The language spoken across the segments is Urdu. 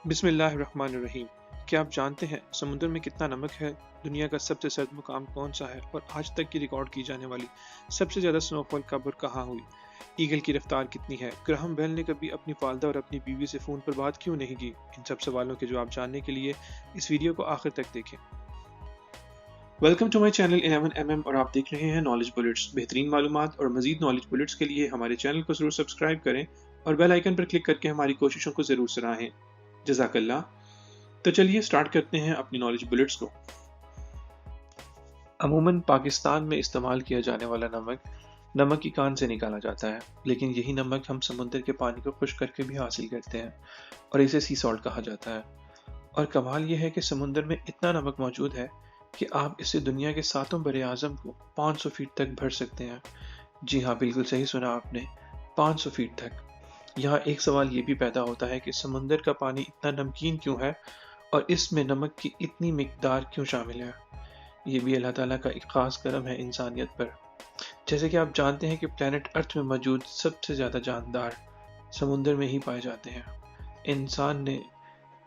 بسم اللہ الرحمن الرحیم۔ کیا آپ جانتے ہیں سمندر میں کتنا نمک ہے؟ دنیا کا سب سے سرد مقام کون سا ہے اور آج تک کی ریکارڈ کی جانے والی سب سے زیادہ سنو فال کب اور کہاں ہوئی؟ ایگل کی رفتار کتنی ہے؟ گراہم بیل نے کبھی اپنی والدہ اور اپنی بیوی سے فون پر بات کیوں نہیں کی؟ ان سب سوالوں کے جواب جاننے کے لیے اس ویڈیو کو آخر تک دیکھیں۔ Welcome to my channel 11mm اور آپ دیکھ رہے ہیں نالج بلٹس۔ بہترین معلومات اور مزید نالج بلٹس کے لیے ہمارے چینل کو ضرور سبسکرائب کریں اور بیل آئیکن پر کلک کر کے ہماری کوششوں کو ضرور سراہیں۔ جزاک اللہ۔ تو چلیے سٹارٹ کرتے ہیں اپنی نالج بلٹس کو۔ عموماً پاکستان میں استعمال کیا جانے والا نمک کی کان سے نکالا جاتا ہے، لیکن یہی نمک ہم سمندر کے پانی کو خشک کر کے بھی حاصل کرتے ہیں اور اسے سی سالٹ کہا جاتا ہے۔ اور کمال یہ ہے کہ سمندر میں اتنا نمک موجود ہے کہ آپ اسے دنیا کے 7 بر اعظم کو 500 فیٹ تک بھر سکتے ہیں۔ جی ہاں، بالکل صحیح سنا آپ نے، 500 فیٹ تک۔ یہاں ایک سوال یہ بھی پیدا ہوتا ہے کہ سمندر کا پانی اتنا نمکین کیوں ہے اور اس میں نمک کی اتنی مقدار کیوں شامل ہے؟ یہ بھی اللہ تعالیٰ کا ایک خاص کرم ہے انسانیت پر۔ جیسے کہ آپ جانتے ہیں کہ پلانٹ ارتھ میں موجود سب سے زیادہ جاندار سمندر میں ہی پائے جاتے ہیں۔ انسان نے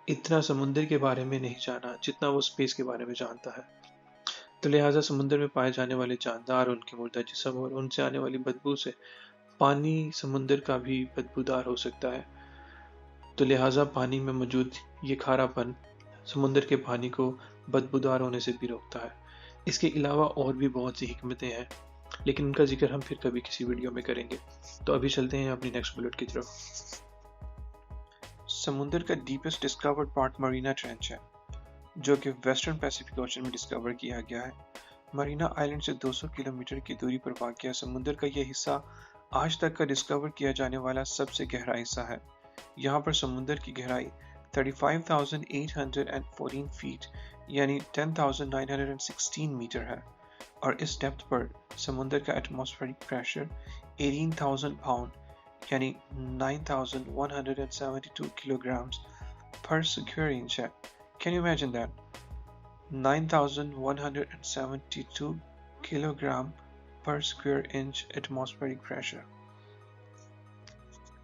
اتنا سمندر کے بارے میں نہیں جانا جتنا وہ اسپیس کے بارے میں جانتا ہے، تو لہٰذا سمندر میں پائے جانے والے جاندار، ان کے مردہ جسم اور ان سے آنے والی بدبو سے پانی سمندر کا بھی بدبودار ہو سکتا ہے۔ تو لہٰذا پانی میں موجود یہ کھارا پن سمندر کے پانی کو بدبودار ہونے سے بھی روکتا ہے۔ اس کے علاوہ اور بھی بہت سی حکمتیں ہیں، لیکن ان کا ذکر ہم پھر کبھی کسی ویڈیو میں کریں گے۔ تو ابھی چلتے ہیں اپنی نیکسٹ بلٹ کی طرف۔ سمندر کا ڈیپسٹ ڈسکورڈ پارٹ مرینا ٹرینچ ہے، جو کہ ویسٹرن پیسیفک اوشن میں ڈسکور کیا گیا ہے۔ مرینا آئلینڈ سے 200 کلومیٹر کی دوری پر واقع سمندر کا یہ حصہ آج تک کا ڈسکور کیا جانے والا سب سے گہرا حصہ ہے۔ یہاں پر سمندر کی گہرائی 35,814 فیٹ یعنی 10,916 میٹر ہے، اور اس ڈیپتھ پر سمندر کا ایٹماسفیرک پریشر 18,000 پاؤنڈ یعنی 9,172 کلو گرامز پر سکوائر انچ ہے۔ Can you imagine that? 9,172 kilogram per square inch atmospheric pressure۔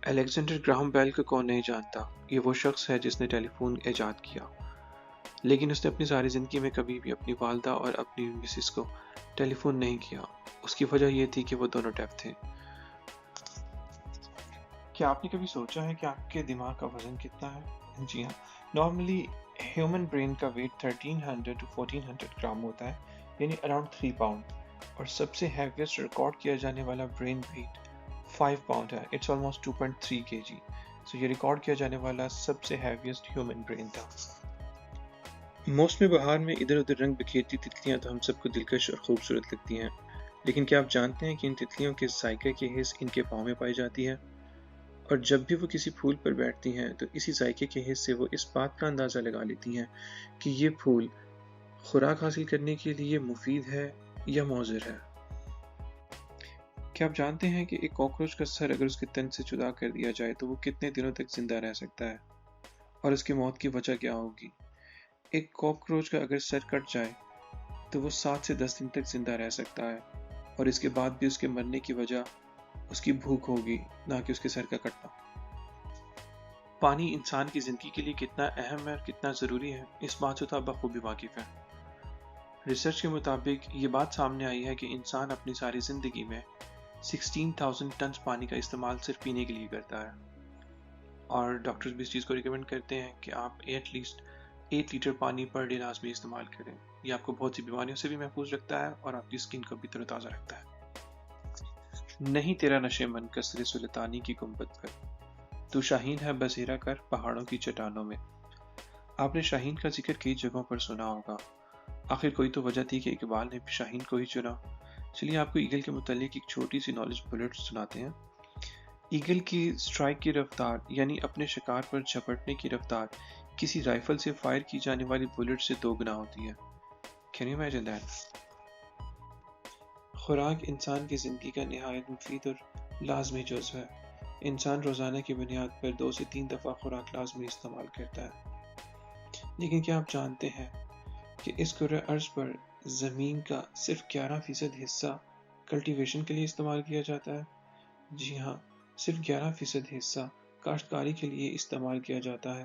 Alexander Graham Bell کو کون نہیں جانتا؟ یہ وہ شخص ہے جس نے ٹیلی فون ایجاد کیا، لیکن اس نے اپنی ساری زندگی میں کبھی بھی اپنی والدہ اور اپنی مسز کو ٹیلی فون نہیں کیا۔ اس کی وجہ یہ تھی کہ وہ دونوں ڈیف تھے۔ کیا آپ نے کبھی سوچا ہے کہ آپ کے دماغ کا وزن کتنا ہے؟ جی ہاں، نارملی ہیومن برین کا ویٹ 1300 to 1400 گرام ہوتا ہے، یعنی اراؤنڈ 3 پاؤنڈ، اور سب سے ہیویسٹ ریکارڈ کیا جانے والا برین ویٹ 5 پاؤنڈ ہے، اٹس آلموسٹ 2.3 kg۔ سو یہ ریکارڈ کیا جانے والا سب سے ہیویسٹ ہیومن برین تھا۔ موسم بہار میں ادھر ادھر رنگ بکھیرتی تتلیاں تو ہم سب کو دلکش اور خوبصورت لگتی ہیں، لیکن کیا آپ جانتے ہیں کہ ان تتلیوں کے ذائقے کی حس ان کے پاؤں میں پائی جاتی ہے؟ اور جب بھی وہ کسی پھول پر بیٹھتی ہیں تو اسی ذائقے کے حس سے وہ اس بات کا اندازہ لگا لیتی ہیں کہ یہ پھول خوراک حاصل کرنے کے لیے مفید ہے یا مضر ہے۔ کیا آپ جانتے ہیں کہ ایک کاکروچ کا سر اگر اس کے تن سے جدا کر دیا جائے تو وہ کتنے دنوں تک زندہ رہ سکتا ہے، اور اس کی موت کی وجہ کیا ہوگی؟ ایک کاکروچ کا اگر سر کٹ جائے تو وہ 7 سے 10 دن تک زندہ رہ سکتا ہے، اور اس کے بعد بھی اس کے مرنے کی وجہ اس کی بھوک ہوگی، نہ کہ اس کے سر کا کٹنا۔ پانی انسان کی زندگی کے لیے کتنا اہم ہے اور کتنا ضروری ہے، اس بات سے تو آپ بخوبی واقف ہیں۔ ریسرچ کے مطابق یہ بات سامنے آئی ہے کہ انسان اپنی ساری زندگی میں 16,000 ٹنز پانی کا استعمال صرف پینے کے لیے کرتا ہے، اور ڈاکٹرز بھی اس چیز کو ریکمینڈ کرتے ہیں کہ آپ ایٹ لیسٹ 8 لیٹر پانی پر ڈے لازمی استعمال کریں۔ یہ آپ کو بہت سی بیماریوں سے بھی محفوظ رکھتا ہے اور آپ کی اسکن کو بھی تر و تازہ رکھتا ہے۔ نہیں تیرا نشے من کثر سلطانی کی گنبد پر، تو شاہین ہے بسیرا کر پہاڑوں کی چٹانوں میں۔ آپ نے شاہین کا ذکر کئی جگہوں پر سنا ہوگا، آخر کوئی تو وجہ تھی کہ اقبال نے بھی شاہین کو ہی چنا۔ چلیے آپ کو ایگل کے متعلق ایک چھوٹی سی نالج بلٹ سناتے ہیں۔ ایگل کی سٹرائک کی رفتار یعنی اپنے شکار پر جھپٹنے کی رفتار کسی رائفل سے فائر کی جانے والی بلٹ سے 2 گنا ہوتی ہے۔ Can you imagine that؟ خوراک انسان کی زندگی کا نہایت مفید اور لازمی جزو ہے۔ انسان روزانہ کی بنیاد پر 2 سے 3 دفعہ خوراک لازمی استعمال کرتا ہے، لیکن کیا آپ جانتے ہیں کہ اس کرۂ ارض پر زمین کا صرف 11% حصہ کلٹیویشن کے لیے استعمال کیا جاتا ہے؟ جی ہاں، صرف 11% حصہ کاشتکاری کے لیے استعمال کیا جاتا ہے۔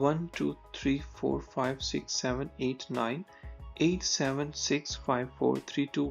1 2 3 4 5 6 7 8 9 8 7 6 5 4 3 2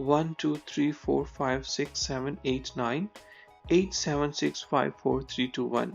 1 2 3 4 5 6 7 8 9 8 7 6 5 4 3 2 1।